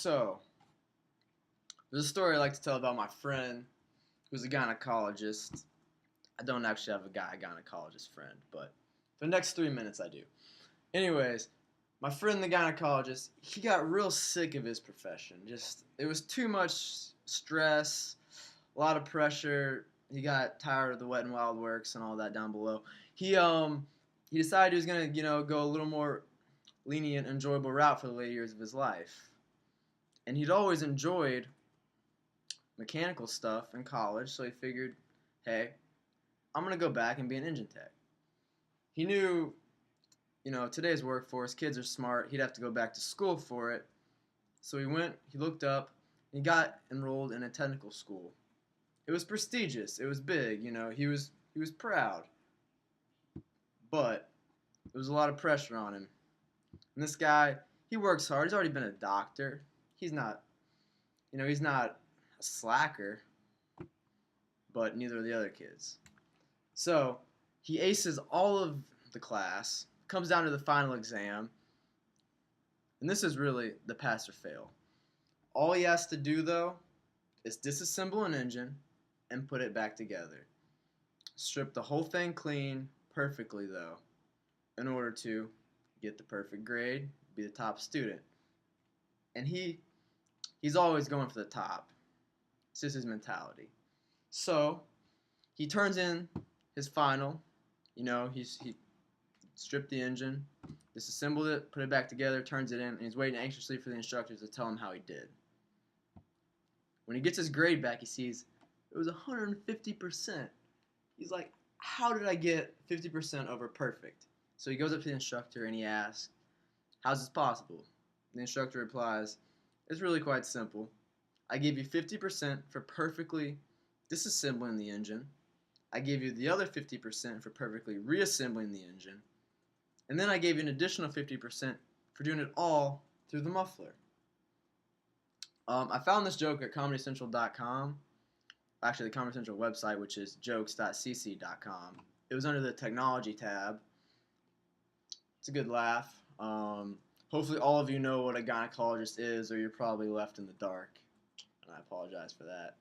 So, there's a story I like to tell about my friend who's a gynecologist. I don't actually have a gynecologist friend, but for the next 3 minutes I do. Anyways, my friend the gynecologist, he got real sick of his profession. It was too much stress, a lot of pressure. He got tired of the Wet and Wild Works and all that down below. He decided he was gonna, go a little more lenient, enjoyable route for the later years of his life. And he'd always enjoyed mechanical stuff in college, so he figured, hey, I'm gonna go back and be an engine tech. He knew, today's workforce, kids are smart. He'd have to go back to school for it. So he looked up, and he got enrolled in a technical school. It was prestigious. It was big. He was proud, but there was a lot of pressure on him. And this guy, he works hard. He's already been a doctor. He's not a slacker, but neither are the other kids. So he aces all of the class, comes down to the final exam, and this is really the pass or fail. All he has to do, though, is disassemble an engine and put it back together. Strip the whole thing clean perfectly, though, in order to get the perfect grade, be the top student. And he's always going for the top. It's just his mentality. So he turns in his final. He stripped the engine, disassembled it, put it back together, turns it in, and he's waiting anxiously for the instructors to tell him how he did. When he gets his grade back, he sees it was 150%. He's like, how did I get 50% over perfect? So he goes up to the instructor and he asks, how's this possible? The instructor replies, it's really quite simple. I gave you 50% for perfectly disassembling the engine. I gave you the other 50% for perfectly reassembling the engine. And then I gave you an additional 50% for doing it all through the muffler. I found this joke at ComedyCentral.com. Actually, the Comedy Central website, which is jokes.cc.com. It was under the technology tab. It's a good laugh. Hopefully all of you know what a gynecologist is, or you're probably left in the dark. And I apologize for that.